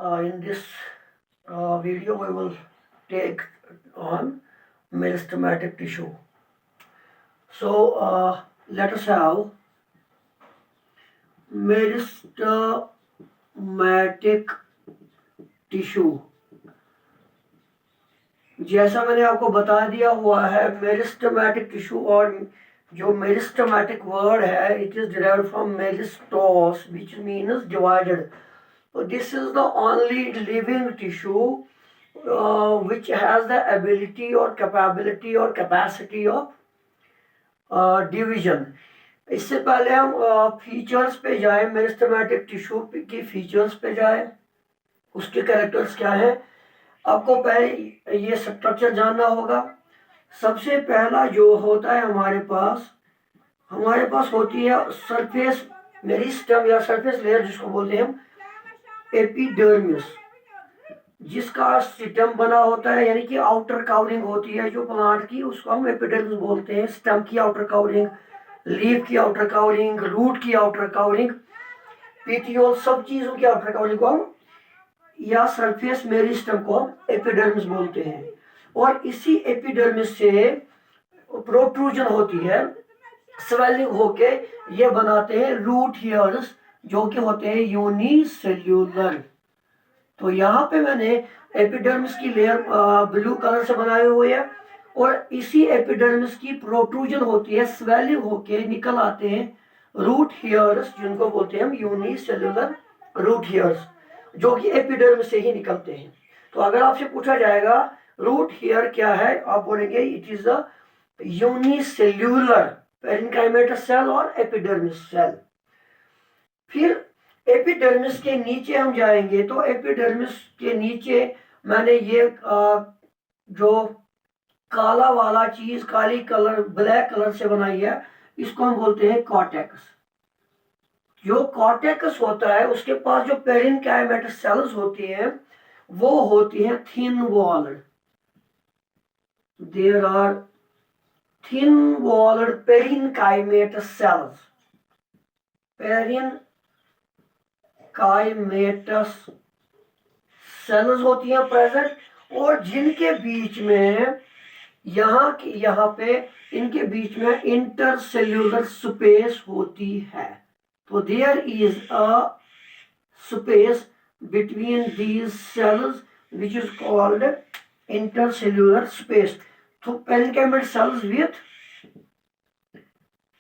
In this video we will take on meristematic tissue. So let us have meristematic tissue. जैसा मैंने आपको बता दिया हुआ है, मेरिस्टेमेटिक टिश्यू, और जो मेरिस्टेमेटिक वर्ड है, it is derived from meristos which means divided. So this is the only living tissue which has the ability or capability or capacity of division. इससे पहले हम फीचर्स पे जाए, मेरिस्टेमेटिक टिश्यू की features पे जाए, उसके कैरेक्टर्स क्या हैं. आपको पहले ये स्ट्रक्चर जानना होगा. सबसे पहला जो होता है हमारे पास होती है सरफेस मेरिस्टम या सरफेस लेयर, जिसको बोलते हैं हम एपिडर्मिस, जिसका स्टेम बना होता है, यानी कि आउटर कवरिंग होती है जो प्लांट की, उसको हम एपिडर्मिस बोलते हैं. स्टेम की आउटर कवरिंग, लीफ की आउटर कवरिंग, रूट की आउटर कवरिंग, पेटियोल, सब चीजों की आउटर कवरिंग को हम या सरफेस मेरिस्टम को हम एपिडर्मिस बोलते हैं. और इसी एपिडर्मिस से प्रोट्रूजन होती है, स्वेलिंग होके ये बनाते हैं रूट हेयर्स, जो कि होते हैं यूनिसेल्यूलर. तो यहाँ पे मैंने एपिडर्मिस की लेयर ब्लू कलर से बनाए हुए है, और इसी एपिडर्मिस की प्रोट्रूजन होती है, स्वेलिंग होके निकल आते हैं रूट हेयर्स, जिनको बोलते हैं हम यूनिसेल्यूलर रूट हेयर्स, जो कि एपिडर्मिस से ही निकलते हैं. तो अगर आपसे पूछा जाएगा रूट हेयर क्या है, आप बोलेंगे it is a unicellular parenchymatous cell और एपिडर्मिस सेल. फिर एपिडर्मिस के नीचे हम जाएंगे, तो एपिडर्मिस के नीचे मैंने ये जो काला वाला चीज, काली कलर, ब्लैक कलर से बनाई है, इसको हम बोलते हैं कॉर्टेक्स. जो कॉर्टेक्स होता है, उसके पास जो पेरेन्काइमेटस सेल्स होती हैं, वो होती हैं thin walled. There are thin walled parenchymatous cells, parenchymatous cells होती हैं प्रेजेंट, और जिनके बीच में यहाँ पे इनके बीच में इंटरसेल्यूलर स्पेस होती है. तो there is a space between these cells which is called intercellular space. तो parenchymatous cells with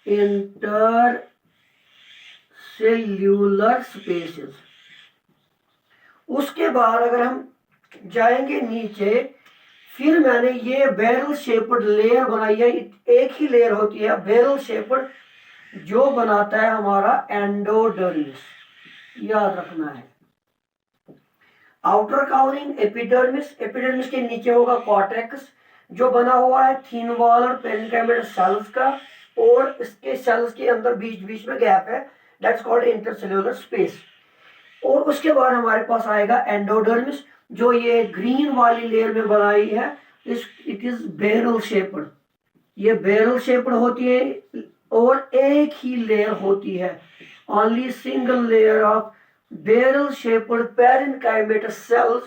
intercellular spaces. उसके बाद अगर हम जाएंगे नीचे, फिर मैंने ये बैरल शेप्ड लेयर बनाई है. एक ही लेयर होती है बैरल शेप्ड, जो बनाता है हमारा एंडोडर्मिस, याद रखना है. आउटर कवरिंग एपिडर्मिस, एपिडर्मिस के नीचे होगा कॉर्टेक्स, जो बना हुआ है थिन वॉल और पेरेन्काइमेटस सेल्स का, और इसके सेल्स के अंदर बीच बीच में गैप है, दैट्स कॉल्ड इंटरसेल्यूलर स्पेस. और उसके बाद हमारे पास आएगा एंडोडर्मिस, जो ये ग्रीन वाली लेयर में बनाई है. इट इज बैरल शेप्ड, ये बैरल शेप्ड होती है, और एक ही लेयर होती है, only single layer of barrel shaped parenchymatous cells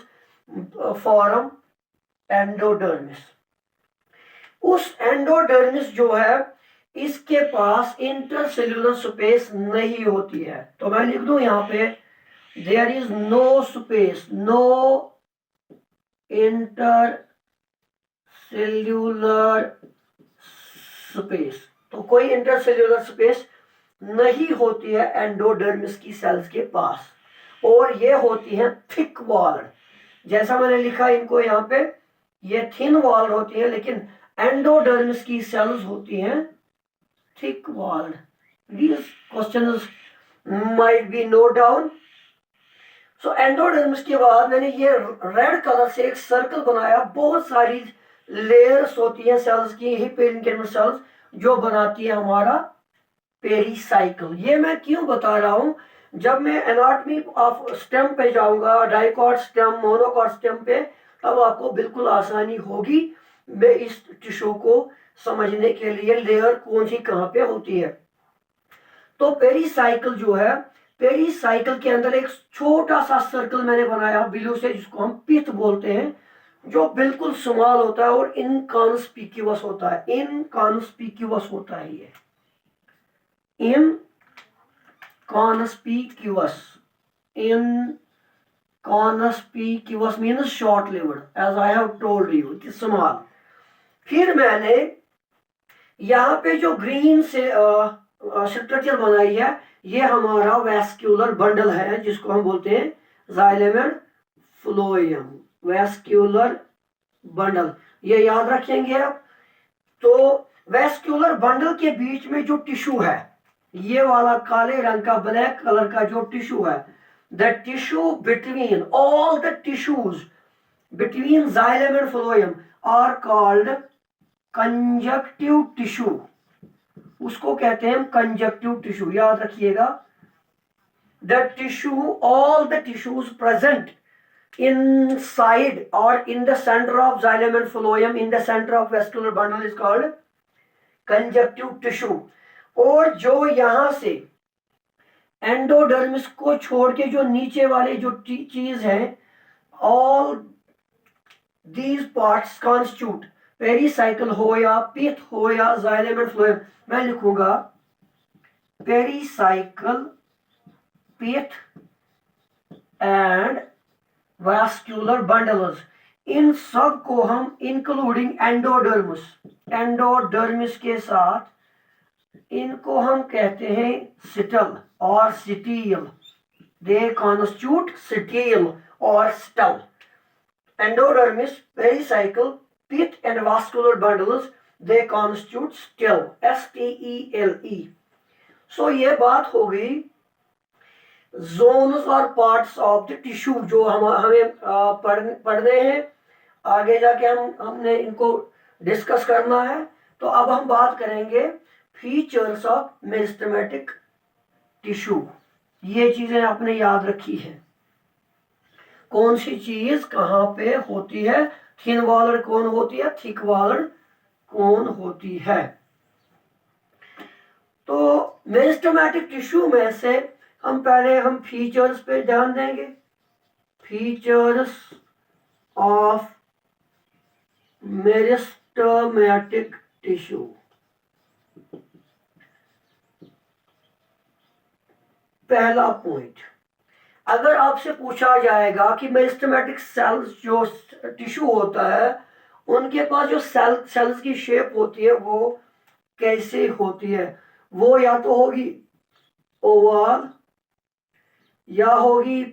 form endodermis. उस एंडोडर्मिस जो है, इसके पास इंटरसेल्यूलर स्पेस नहीं होती है. तो मैं लिख दूं यहाँ पे, there is no space, no intercellular space. तो कोई इंटरसेल्यूलर स्पेस नहीं होती है एंडोडर्मिस की सेल्स के पास, और ये होती है थिक वॉल्ड. जैसा मैंने लिखा इनको यहाँ पे, ये थिन वॉल्ड होती है, लेकिन एंडोडर्मिस की सेल्स होती हैं thick walled. These questions might be note down. So endodermis के बाद मैंने ये रेड कलर से एक सर्कल बनाया. बहुत सारी लेयर्स होती हैं सेल्स की, यही पेरेन्काइमेटस सेल्स, जो बनाती है हमारा पेरीसाइकिल. ये मैं क्यों बता रहा हूँ, जब मैं एनाटॉमी ऑफ स्टेम पे जाऊंगा, डाइकॉट स्टेम, मोनोकॉट स्टेम पे, तब आपको बिल्कुल आसानी होगी मैं इस टिश्यू को समझने के लिए, लेयर कौन सी कहाँ पे होती है. तो पेरीसाइकिल जो है, पेरिसाइकिल के अंदर एक छोटा सा सर्कल मैंने बनाया ब्लू से, जिसको हम पिथ बोलते हैं, जो बिल्कुल स्मॉल होता है और इनकॉन्स्पिक्यूअस होता है। इनकॉन्स्पिक्यूअस होता है ये, inconspicuous. Inconspicuous means short lived, as I have told you, it is small. फिर मैंने यहाँ पे जो ग्रीन से स्ट्रक्चर बनाई है, ये हमारा वैस्क्यूलर बंडल है, जिसको हम बोलते हैं xylem and phloem, vascular bundle, ये याद रखेंगे आप। तो वैस्क्यूलर बंडल के बीच में जो टिश्यू है, ये वाला काले रंग का, ब्लैक कलर का जो टिश्यू है, the tissue between all the tissues between xylem and phloem are called conjunctive tissue. उसको कहते हैं कंजक्टिव टिश्यू, याद रखिएगा। The tissue, all the tissues present inside or in the center of xylem and phloem, in the center of vascular bundle is called conjunctive tissue। और जो यहां से endodermis को छोड़ के जो नीचे वाले जो चीज है, all these parts constitute pericycle हो या पिथ हो या xylem and phloem, मैं लिखूंगा pericycle, pith and vascular bundles. इन सब को हम इंक्लूडिंग एंडोडर्मिस के साथ, इनको हम कहते हैं सिटल और स्टील। दे कॉन्स्टिट्यूट स्टील और stele. Endodermis, pericycle, pith and vascular bundles, they constitute stele, STELE। So ये बात हो गई जोन्स और पार्ट्स ऑफ द टिश्यू, जो हमें पढ़ने हैं, आगे जाके हमने इनको डिस्कस करना है। तो अब हम बात करेंगे फीचर्स ऑफ मेरिस्टेमेटिक टिश्यू। ये चीजें आपने याद रखी है, कौन सी चीज कहाँ पे होती है, थिन वॉलर कौन होती है, थिक वॉलर कौन होती है। तो मेरिस्टेमेटिक टिश्यू में से हम फीचर्स पे ध्यान देंगे। Features of meristematic tissue. पहला पॉइंट, अगर आपसे पूछा जाएगा कि मेरिस्टेमेटिक सेल्स जो टिश्यू होता है, उनके पास जो सेल्स की शेप होती है वो कैसे होती है, वो या तो होगी ओवल, या होगी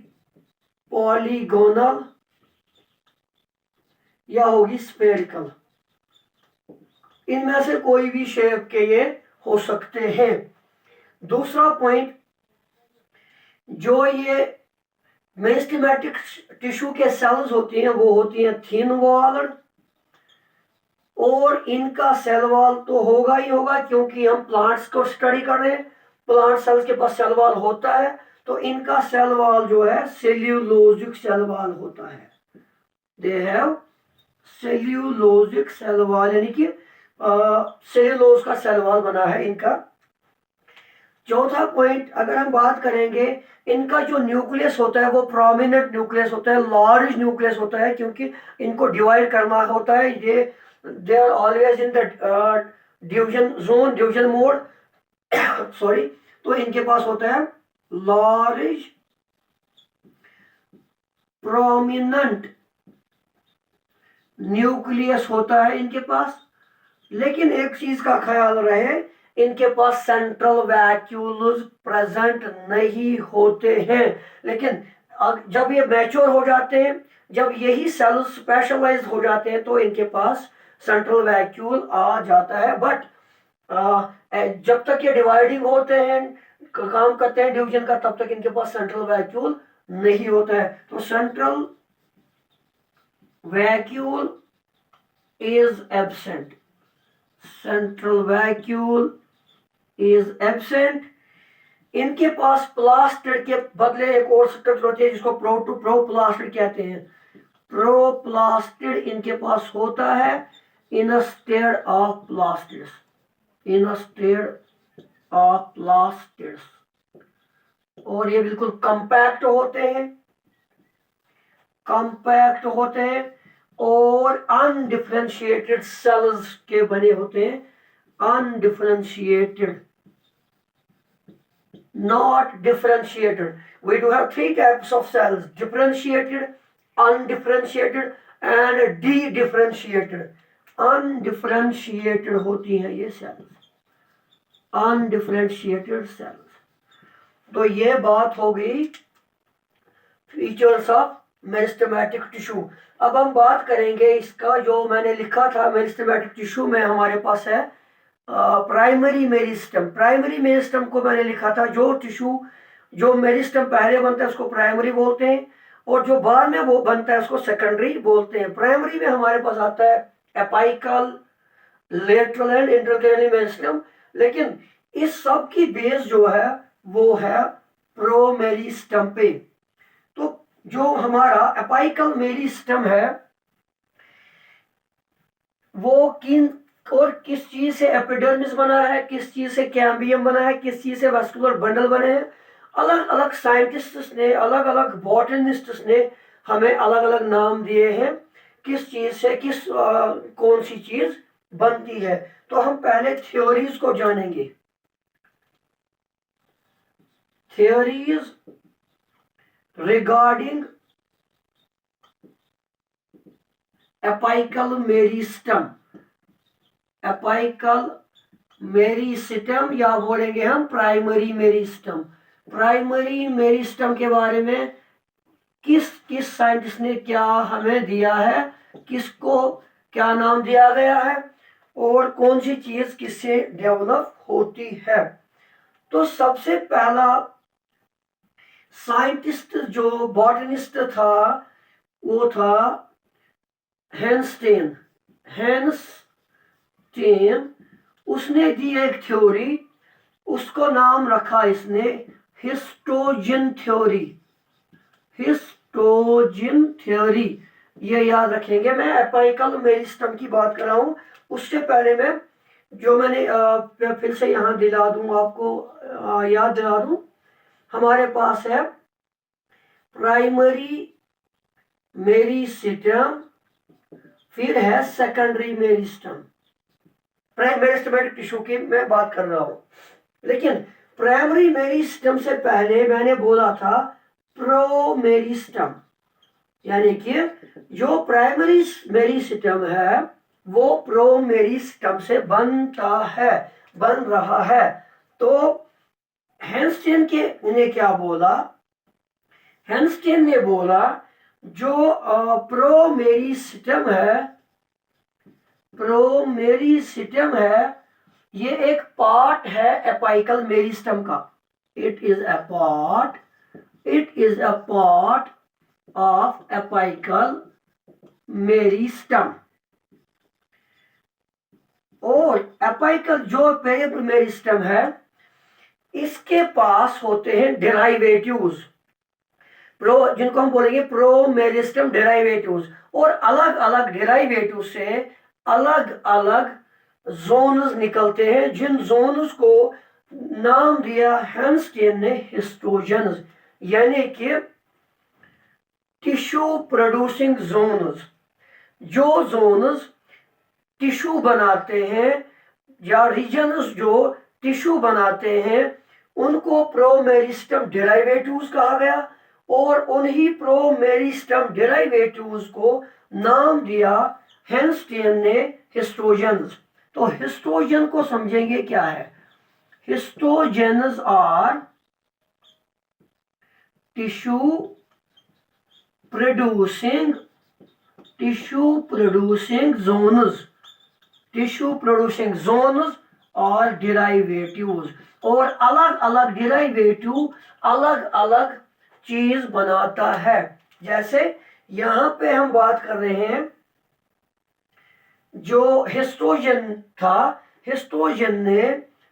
पॉलीगोनल, या होगी स्फेरिकल। इनमें से कोई भी शेप के ये हो सकते हैं। दूसरा पॉइंट, जो ये मेरिस्टेमेटिक टिश्यू के सेल्स होती हैं वो होती हैं थिन वॉल्ड, और इनका सेल वॉल तो होगा ही होगा, क्योंकि हम प्लांट्स को स्टडी कर रहे हैं, प्लांट सेल्स के पास सेल वॉल होता है, तो इनका सेल वॉल जो है सेल्यूलोजिक सेल वॉल होता है। They have cellulosic cell wall, यानी कि सेल्यूलोज का सेल वॉल बना है इनका। चौथा पॉइंट, अगर हम बात करेंगे, इनका जो न्यूक्लियस होता है वो प्रोमिनेंट न्यूक्लियस होता है, लार्ज न्यूक्लियस होता है, क्योंकि इनको डिवाइड करना होता है। ये they are always in the division zone, division mode sorry. तो इनके पास होता है लार्ज प्रोमिनेंट न्यूक्लियस होता है इनके पास। लेकिन एक चीज का ख्याल रहे, इनके पास सेंट्रल वैक्यूल्स प्रेजेंट नहीं होते हैं। लेकिन जब ये मैच्योर हो जाते हैं, जब यही सेल्स स्पेशलाइज हो जाते हैं, तो इनके पास सेंट्रल वैक्यूल आ जाता है। बट जब तक ये डिवाइडिंग होते हैं, काम करते हैं डिवीजन का, तब तक इनके पास सेंट्रल वैक्यूल नहीं होता है। तो central vacuole is absent, central vacuole is absent. इनके पास प्लास्टिड के बदले एक और स्ट्रक्चर होती है जिसको प्रोप्लास्टिड कहते हैं। प्रोप्लास्टिड इनके पास होता है instead of plastids, instead of plastids. और ये बिल्कुल कंपैक्ट होते हैं और अनडिफरेंशिएटेड सेल्स के बने होते हैं, undifferentiated, not differentiated. We do have three types of cells: differentiated, undifferentiated and de-differentiated. Undifferentiated होती हैं ये cells, undifferentiated cells. तो ये बात हो गई फीचर्स ऑफ मेरिस्टेमेटिक टिश्यू। अब हम बात करेंगे इसका, जो मैंने लिखा था मेरिस्टेमेटिक टिश्यू में हमारे पास है प्राइमरी मेरिस्टम। प्राइमरी मेरिस्टम को मैंने लिखा था, जो टिश्यू जो मेरिस्टम पहले बनता है उसको प्राइमरी बोलते हैं और जो बाद में वो बनता है उसको सेकेंडरी बोलते हैं। प्राइमरी में हमारे पास आता है apical, lateral and intercalary meristem, लेकिन इस सब की बेस जो है वो है प्रोमेरिस्टम पे। तो जो हमारा एपाइकल मेरिस्टम है वो किस चीज से एपिडर्मिस बना है, किस चीज से कैम्बियम बना है, किस चीज से वास्कुलर बंडल बने हैं। अलग अलग साइंटिस्ट्स ने, अलग अलग बॉटनिस्ट्स ने हमें अलग अलग नाम दिए हैं किस चीज से कौन सी चीज बनती है। तो हम पहले थ्योरीज को जानेंगे। Theories regarding apical meristem, apical meristem या बोलेंगे हम प्राइमरी मेरिस्टम। प्राइमरी मेरिस्टम के बारे में किस साइंटिस्ट ने क्या हमें दिया है, किसको क्या नाम दिया गया है और कौन सी चीज किससे डेवलप होती है। तो सबसे पहला साइंटिस्ट जो बॉटनिस्ट था वो था हेनस्टेन। उसने दी एक थ्योरी, उसको नाम रखा इसने हिस्टोजन थ्योरी। हिस्टोजन थ्योरी ये याद रखेंगे। मैं एपाइकल मेरिस्टम की बात कर रहा हूं, उससे पहले मैं फिर से यहाँ दिला दूं आपको, याद दिला दूं। हमारे पास है प्राइमरी मेरिस्टम, फिर है सेकेंडरी मेरिस्टम। मेरिस्टेमेटिक टिश्यू की मैं बात कर रहा हूं, लेकिन प्राइमरी मेरिस्टम से पहले मैंने बोला था प्रोमेरिस्टम, यानी कि जो प्राइमरी मेरिस्टम है वो प्रोमेरिस्टम से बन रहा है। तो हेनस्टेन ने क्या बोला? हेनस्टेन ने बोला जो प्रोमेरिस्टम है ये एक पार्ट है एपाइकल मेरिस्टम का। It is a part of apical meristem. और एपाइकल जो मेरिस्टम है इसके पास होते हैं डेराइवेटिव्स, जिनको हम बोलेंगे प्रोमेरिस्टम डेराइवेटिव्स। और अलग अलग डेराइवेटिव से अलग अलग जोन्स निकलते हैं, जिन जोन्स को नाम दिया हेनस्टेन ने हिस्टोजन्स, यानी कि टिश्यू प्रोड्यूसिंग जोन्स। जो जोन्स टिश्यू बनाते हैं या रीजन्स जो टिश्यू बनाते हैं उनको प्रोमेरिस्टम डेराइवेटिव्स कहा गया और उन्हीं प्रोमेरिस्टम डेराइवेटिव्स को नाम दिया हेनस्टेन ने हिस्टोजन्स। तो हिस्टोजन को समझेंगे क्या है। हिस्टोजन्स आर टिश्यू प्रोड्यूसिंग जोन्स और डेराइवेटिव्स। और अलग अलग डेराइवेटिव अलग अलग चीज बनाता है। जैसे यहां पे हम बात कर रहे हैं जो हिस्टोजन था, हिस्टोजन ने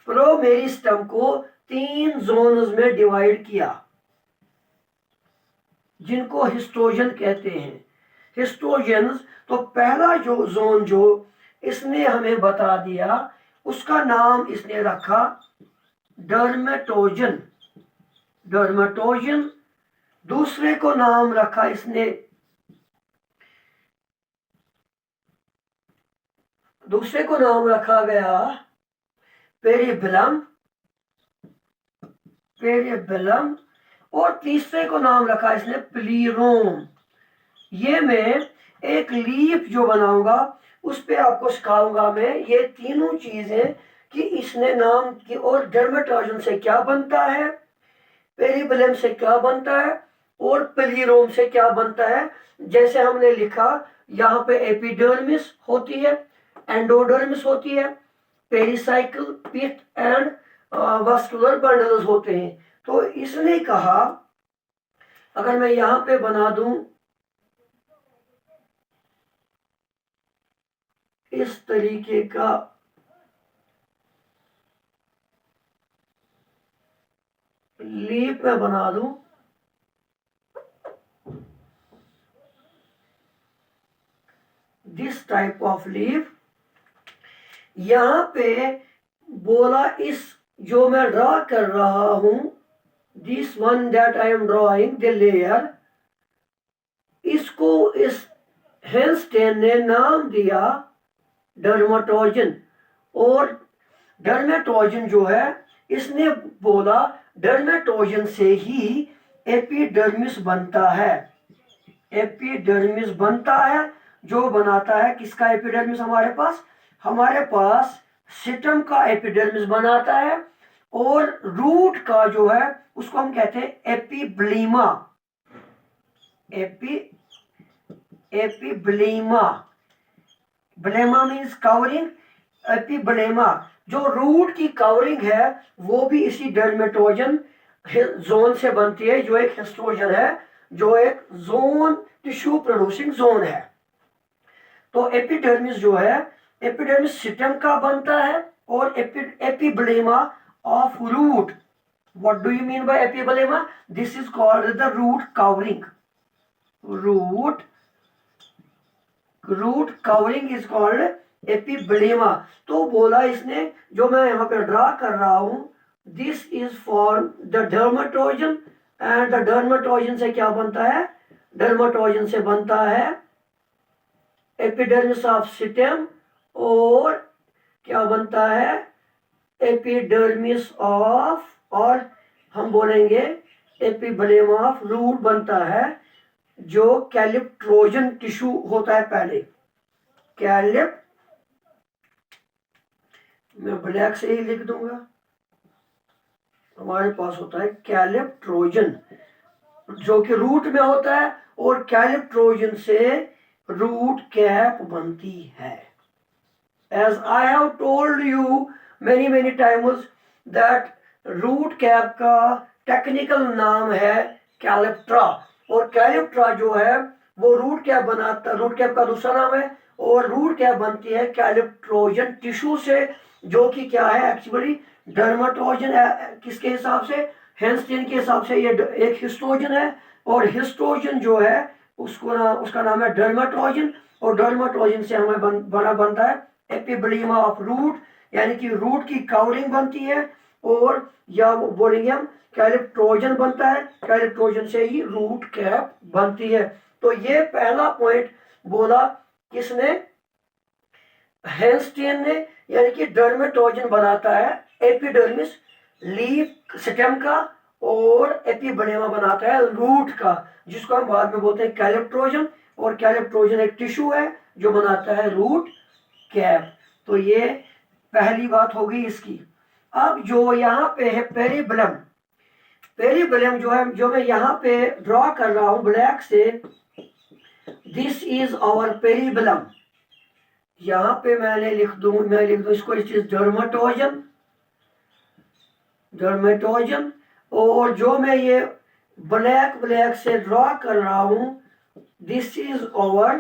प्रोमेरिस्टम को 3 जोन्स में डिवाइड किया जिनको हिस्टोजन कहते हैं। हिस्टोजन्स, तो पहला जो जोन जो इसने हमें बता दिया उसका नाम इसने रखा डर्मेटोजन। डर्मेटोजन। दूसरे को नाम रखा इसने, दूसरे को नाम रखा गया पेरिबेलम, पेरिबेलम। और तीसरे को नाम रखा इसने प्लीरोम। ये मैं एक लीफ जो बनाऊंगा उस पे आपको सिखाऊंगा मैं ये तीनों चीजें कि इसने नाम की। और डर्मेटोजन से क्या बनता है, पेरिबेलम से क्या बनता है और प्लीरोम से क्या बनता है। जैसे हमने लिखा यहाँ पे एपिडर्मिस होती है, एंडोडर्मिस होती है, pericycle, pith and vascular bundles होते हैं। तो इसने कहा अगर मैं यहाँ पे बना दूं इस तरीके का लीफ में बना दूं, दिस टाइप ऑफ लीफ, यहां पे बोला इस जो मैं ड्रॉ कर रहा हूं, this one that I am drawing the layer, इसको इस हेंस्टेन ने नाम दिया डर्मेटोजन। और डर्मेटोजन जो है इसने बोला डर्मेटोजन से ही एपिडर्मिस बनता है, एपिडर्मिस बनता है। जो बनाता है किसका एपिडर्मिस, हमारे पास सिस्टम का एपिडर्मिस बनाता है। और रूट का जो है उसको हम कहते हैं एपिब्लीमा, एपिब्लीमा, ब्लेमा मीन्स कवरिंग, एपिब्लेमा जो रूट की कवरिंग है वो भी इसी डर्मेटोजन जोन से बनती है, जो एक हिस्टोजन है, जो एक जोन टिश्यू प्रोड्यूसिंग जोन है। तो एपिडर्मिस जो है, एपिडर्मिस सिस्टम का बनता है और epiblema of root. What do you mean by epiblema? This is called the root covering, root covering is called epiblema. तो बोला इसने जो मैं यहाँ पे ड्रा कर रहा हूं, this is for the dermatogen. And the dermatogen से क्या बनता है, डर्मेटोजन से बनता है एपिडर्मिस ऑफ सिस्टम, और क्या बनता है एपिडर्मिस ऑफ, और हम बोलेंगे एपिब्लेमा ऑफ रूट बनता है, जो कैलिप्ट्रोजन टिश्यू होता है पहले। कैलिप, मैं ब्लैक से ही लिख दूंगा, हमारे पास होता है कैलिप्ट्रोजन जो कि रूट में होता है, और कैलिप्ट्रोजन से रूट कैप बनती है। As I have told you many times that root cap का टेक्निकल नाम है कैलिप्ट्रा। और कैलिप्ट्रा जो है वो रूट कैप बनाता, रूट कैप का दूसरा नाम है। और रूट कैप बनती है कैलिप्ट्रोजन टिश्यू से, जो कि क्या है एक्चुअली डर्मेटोजन। किसके हिसाब से, हेंस्टेन के हिसाब से ये एक हिस्टोजन है। और हिस्टोजन जो है उसका नाम है डर्मेटोजन। और डर्मेटोजन से हमें बनता है एपिब्लीमा ऑफ रूट, यानी कि रूट की कवरिंग बनती है। और या बोलेंगे हम कैलिप्ट्रोजन बनता है, कैलिप्ट्रोजन से ही रूट कैप बनती है। तो ये पहला पॉइंट बोला किसने, हेंस्टेन ने, यानी कि डर्मेटोजन बनाता है एपिडर्मिस लीफ स्टेम का, और एपिब्लेमा बनाता है रूट का, जिसको हम बाद में बोलते हैं कैलिप्ट्रोजन। और कैलिप्ट्रोजन एक टिश्यू है जो बनाता है रूट कैप। तो ये पहली बात होगी इसकी। अब जो यहाँ पे है पेरिबेलम, पेरिबेलम जो है, जो मैं यहाँ पे ड्रॉ कर रहा हूं ब्लैक से, दिस इज आवर पेरिबेलम। यहाँ पे मैं लिख दूं इसको, इट इज डर्मेटोजन, डर्मेटोजन। और जो मैं ये ब्लैक से ड्रॉ कर रहा हूं, दिस इज आवर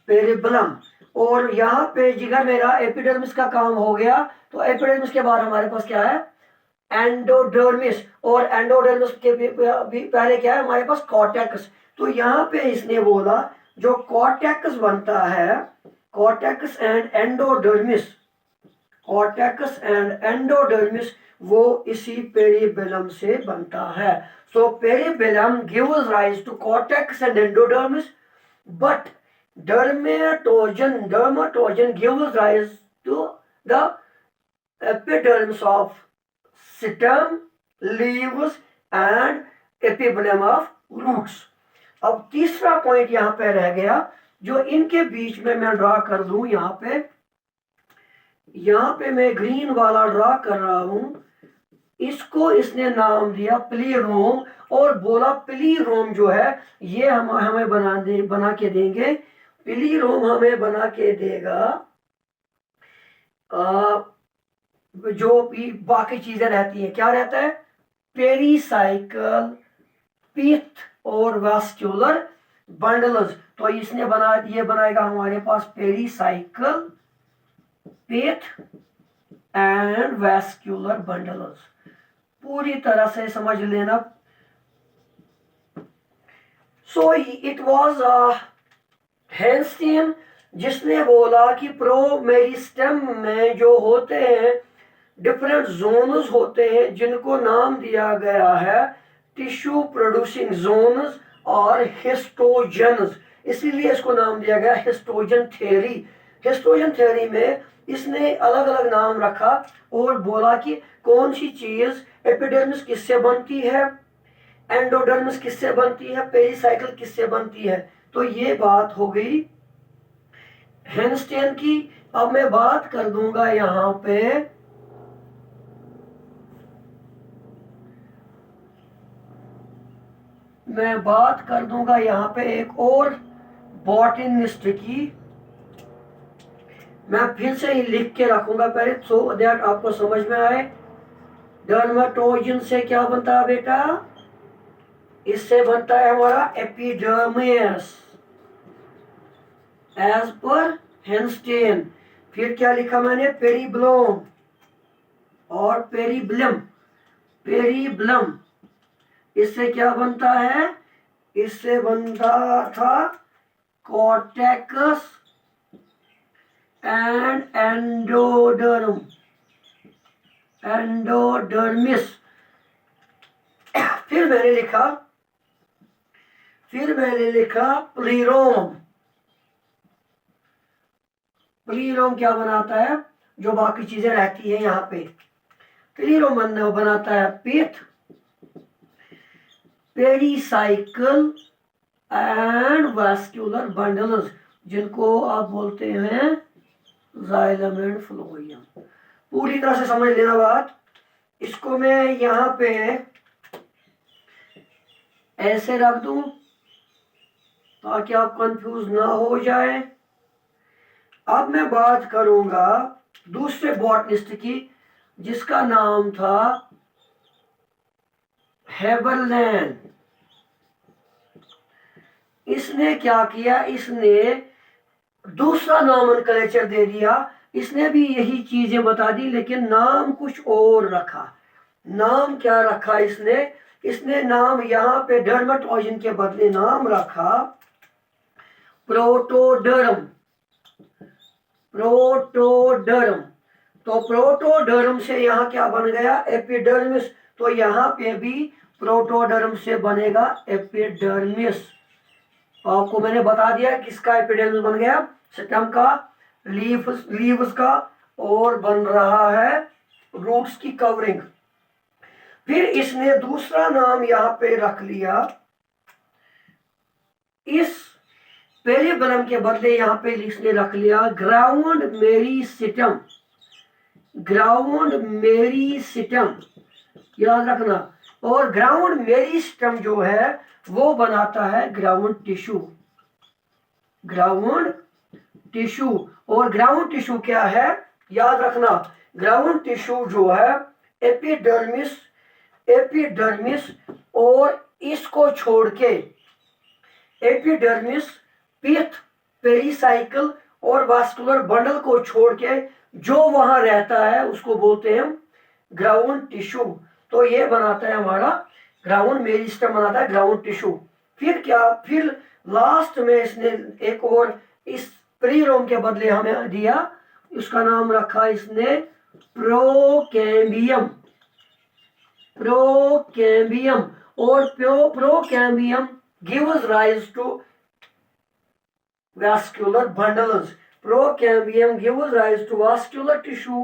पेरिबेलम। और यहाँ पे जिगर मेरा एपिडर्मिस का काम हो गया, तो एपिडर्मिस के बाद हमारे पास क्या है, एंडोडर्मिस। और एंडोडर्मिस के भी पहले क्या है हमारे पास, कॉर्टेक्स। तो यहाँ पे इसने बोला जो कॉर्टेक्स बनता है, cortex and endodermis, cortex and endodermis, वो इसी पेरिबेलम से बनता है। So periblem gives rise to cortex and endodermis, but dermatogen gives rise to the epidermis of stem, leaves and epiblem of roots। अब तीसरा पॉइंट यहाँ पे रह गया जो इनके बीच में मैं ड्रा कर दूं। यहाँ पे मैं ग्रीन वाला ड्रा कर रहा हूं। इसको इसने नाम दिया प्लीरोम और बोला प्लीरोम जो है ये हमें बना के देंगे। प्लीरोम हमें बना के देगा जो भी बाकी चीजें रहती हैं। क्या रहता है? पेरीसाइकल, पिथ और वास्कुलर बंडल्स। तो इसने ये बनाएगा हमारे पास pericycle, pith and vascular bundles. पूरी तरह से समझ लेना। सो इट वाज हेंस्टीन जिसने बोला कि प्रोमेरिस्टेम में जो होते हैं डिफरेंट जोन्स होते हैं जिनको नाम दिया गया है टिश्यू प्रोड्यूसिंग जोन्स और हिस्टोजन्स, इसीलिए इसको नाम दिया गया हिस्टोजन थ्योरी। हिस्टोजन थ्योरी में इसने अलग अलग नाम रखा और बोला कि कौन सी चीज एपिडर्मिस किससे बनती है, एंडोडर्मिस किससे बनती है, पेरिसाइकिल किससे बनती है। तो ये बात हो गई हेंस्टेन की। अब मैं बात कर दूंगा यहां पे एक और बॉटनिस्ट की। मैं फिर से ही लिख के रखूंगा पहले सो दैट आपको समझ में आए। डर्मेटोजन से क्या बनता है बेटा? इससे बनता है हमारा एपिडर्मिस एज पर हेंस्टेन। फिर क्या लिखा मैंने? पेरिब्लोम और पेरिब्लम। पेरिब्लम इससे क्या बनता है? इससे बनता था कॉर्टेक्स एंड एंडोडर्मिस। फिर मैंने लिखा प्लीरोम। प्लीरोम क्या बनाता है? जो बाकी चीजें रहती है यहाँ पे। प्लीरोम बनाता है पिथ, पेरिसाइकल एंड वास्कुलर बंडल्स जिनको आप बोलते हैं जाइलम एंड फ्लोएम। पूरी तरह से समझ लेना बात। इसको मैं यहाँ पे ऐसे रख दूं ताकि आप कंफ्यूज ना हो जाए। अब मैं बात करूंगा दूसरे बॉटनिस्ट की जिसका नाम था हेबरलैंड। इसने क्या किया? इसने दूसरा नॉमेनक्लेचर दे दिया। इसने भी यही चीजें बता दी लेकिन नाम कुछ और रखा। नाम क्या रखा इसने नाम यहाँ पे डर्मेटोजन के बदले नाम रखा प्रोटोडर्म। तो प्रोटोडर्म से यहाँ क्या बन गया? एपिडर्मिस। तो यहाँ पे भी प्रोटोडर्म से बनेगा एपिडर्मिस। आपको मैंने बता दिया किसका एपिडर्मिस बन गया? स्टेम का, लीव्स का और बन रहा है रूट्स की कवरिंग। फिर इसने दूसरा नाम यहाँ पे रख लिया। इस पेरिबेलम के बदले यहाँ पे इसने रख लिया ग्राउंड मेरिस्टेम। ग्राउंड मेरिस्टेम याद रखना। और ग्राउंड मेरिस्टेम जो है वो बनाता है ग्राउंड टिश्यू। ग्राउंड टिश्यू और ग्राउंड टिश्यू क्या है याद रखना। ग्राउंड टिश्यू जो है एपिडर्मिस और इसको छोड़ के एपिडर्मिस, पिथ, पेरिसाइकल और वास्कुलर बंडल को छोड़ के जो वहां रहता है उसको बोलते हैं ग्राउंड टिश्यू। तो ये बनाता है हमारा ग्राउंड मेरिस्टेम, बनाता है ग्राउंड टिश्यू। फिर लास्ट में इसने एक और इस प्रीरोम के बदले हमें दिया, उसका नाम रखा इसने प्रोकैम्बियम। प्रोकैम्बियम, और procambium gives rise to vascular bundles. Procambium gives rise to vascular tissue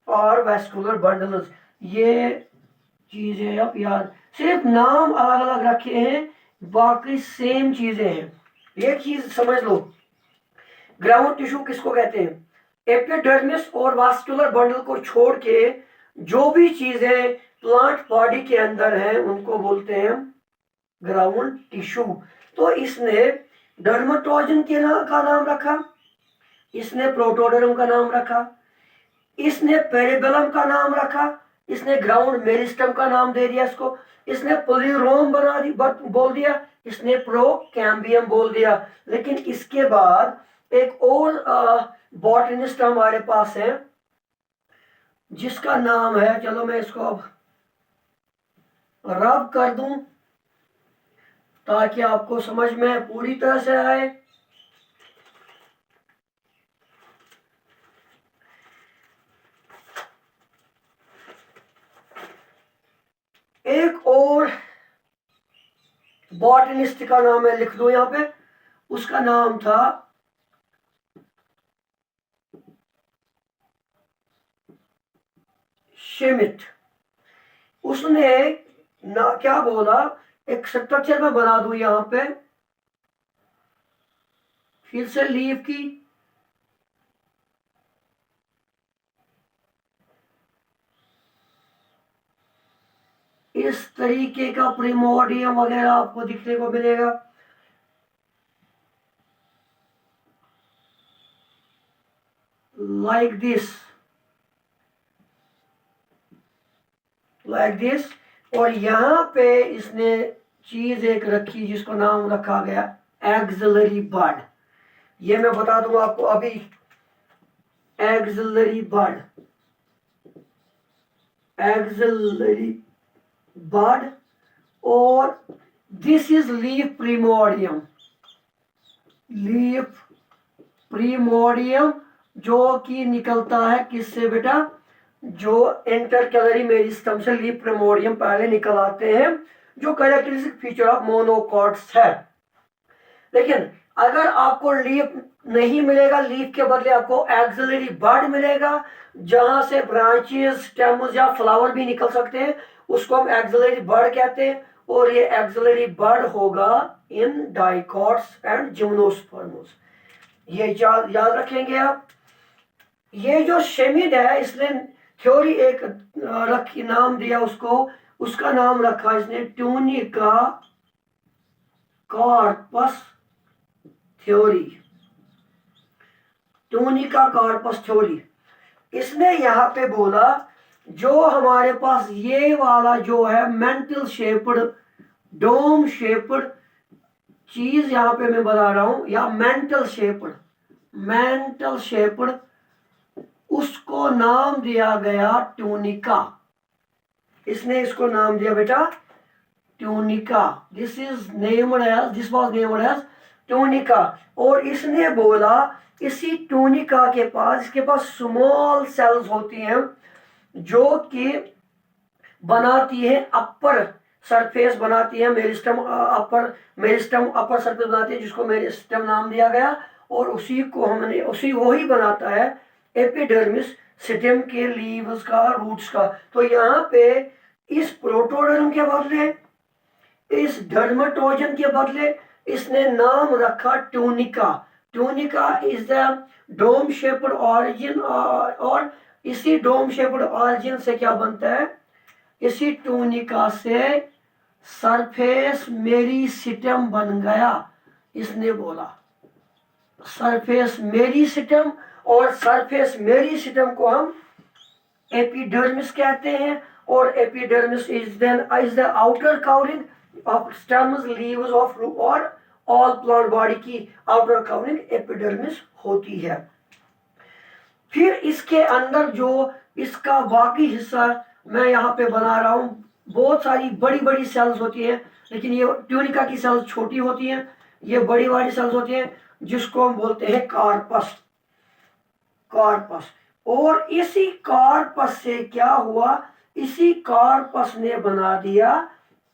और vascular bundles. ये चीजें आप याद, सिर्फ नाम अलग अलग रखे हैं, बाकी सेम चीजें हैं। एक चीज समझ लो, ग्राउंड टिश्यू किसको कहते हैं? एपिडर्मिस और वास्कुलर बंडल को छोड़ के जो भी चीजें प्लांट बॉडी के अंदर हैं उनको बोलते हैं ग्राउंड टिश्यू। तो इसने डर्मेटोजन का नाम रखा, इसने प्रोटोडर्म का नाम रखा, इसने पेरिबेलम का नाम रखा, इसने ग्राउंड मेरिस्टम का नाम दे दिया इसको, इसने पोलिरोम बोल दिया, इसने प्रोकैम्बियम बोल दिया। लेकिन इसके बाद एक और बॉटनिस्ट हमारे पास है जिसका नाम है, चलो मैं इसको अब रब कर दूं ताकि आपको समझ में पूरी तरह से आए। एक और बॉटनिस्ट का नाम है, लिख दो यहां पे, उसका नाम था शेमिट। उसने ना क्या बोला, एक स्ट्रक्चर में बना दूं यहां पे, फिर से लीफ की, इस तरीके का प्रिमोडियम वगैरह आपको दिखने को मिलेगा। लाइक दिस और यहां पे इसने चीज एक रखी जिसको नाम रखा गया एक्सिलरी बड। ये मैं बता दूंगा आपको अभी, एक्सिलरी बड और दिस इज लीफ प्रीमोडियम जो कि निकलता है किससे बेटा, जो इंटरकैलरी मेरिस्टम से लीफ प्रीमोडियम पहले निकल आते हैं, जो कैरेक्टरिस्टिक फीचर ऑफ मोनोकॉट्स है। लेकिन अगर आपको लीफ नहीं मिलेगा, लीफ के बदले आपको एक्सिलरी बड मिलेगा जहां से ब्रांचेस, स्टेम्स या फ्लावर भी निकल सकते हैं, उसको हम एक्सिलरी बड कहते हैं। और ये एक्सिलरी बड होगा इन डाइकॉट्स एंड जिम्नोस्पर्म्स। ये याद रखेंगे आप। ये जो शेमिड है, इसने थ्योरी एक रखी, नाम दिया उसको, उसका नाम रखा इसने ट्यूनिका कार्पस थ्योरी। इसने यहां पे बोला जो हमारे पास ये वाला जो है मेंटल शेप्ड, डोम शेप्ड चीज यहां पे मैं बता रहा हूं, या मेंटल शेप्ड, उसको नाम दिया गया ट्यूनिका। इसने इसको नाम दिया बेटा tunica. This was named as tunica. और इसने बोला इसी ट्यूनिका के पास, इसके पास स्मॉल सेल्स होती हैं जो कि बनाती है अपर सरफेस, बनाती है मेरिस्टम अपर सरफेस बनाती है, जिसको मेरिस्टम नाम दिया गया। और वही बनाता है एपिडर्मिस, स्टेम के लीव्स का, रूट्स का। तो यहाँ पे इस प्रोटोडर्म के बदले, इस डर्मेटोजन के बदले इसने नाम रखा tunica. Tunica is the dome shaped origin, और इसी डोम शेप्ड ऑरिजिन से क्या बनता है, इसी ट्यूनिका से सरफेस मेरिस्टेम बन गया। इसने बोला सरफेस मेरिस्टेम, और सरफेस मेरिस्टेम को हम एपिडर्मिस कहते हैं। और epidermis is the outer covering of stems, leaves of root, और ऑल प्लांट बॉडी की आउटर कवरिंग एपिडर्मिस होती है। फिर इसके अंदर जो इसका बाकी हिस्सा मैं यहाँ पे बना रहा हूँ, बहुत सारी बड़ी बड़ी सेल्स होती हैं, लेकिन ये ट्यूनिका की सेल्स छोटी होती हैं, ये बड़ी बड़ी सेल्स होती हैं जिसको हम बोलते हैं कार्पस। और इसी कार्पस से क्या हुआ, इसी कार्पस ने बना दिया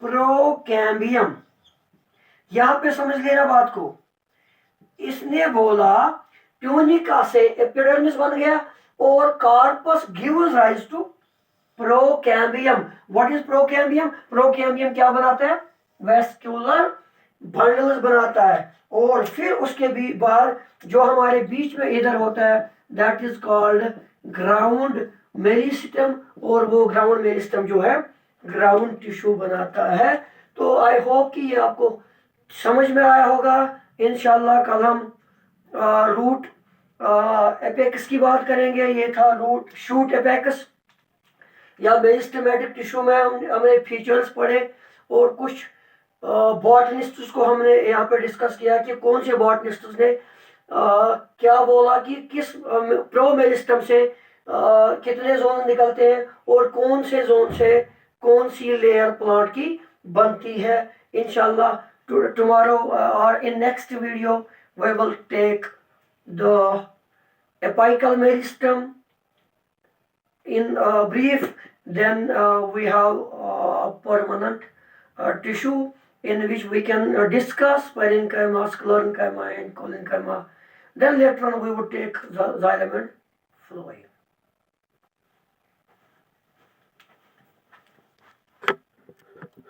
प्रोकैम्बियम। यहां पे समझ लेना बात को। इसने बोला ट्यूनिका से एपिडर्मिस बन गया और corpus gives rise to procambium. What is procambium? Procambium क्या बनाता है? वेस्कुलर बंडल्स बनाता है। और फिर उसके भी बाद जो हमारे बीच में इधर होता है that is called ground meristem, और वो ग्राउंड मेरिस्टम जो है ग्राउंड टिश्यू बनाता है। तो आई होप कि ये आपको समझ में आया होगा। इंशाल्लाह कल हम रूट एपेक्स की बात करेंगे। ये था रूट शूट एपेक्स या मेरिस्टेमेटिक टिश्यू में हमने फीचर्स पढ़े और कुछ बॉटनिस्ट्स को हमने यहाँ पे डिस्कस किया कि कौन से बॉटनिस्ट्स ने क्या बोला कि किस प्रोमेरिस्टम से कितने जोन निकलते हैं और कौन से जोन से कौन सी लेयर प्लांट की बनती है। इंशाल्लाह tomorrow or in next video we will take the apical meristem in brief. Then we have permanent tissue in which we can discuss parenchyma, sclerenchyma and collenchyma. Then later on we would take the xylem and phloem.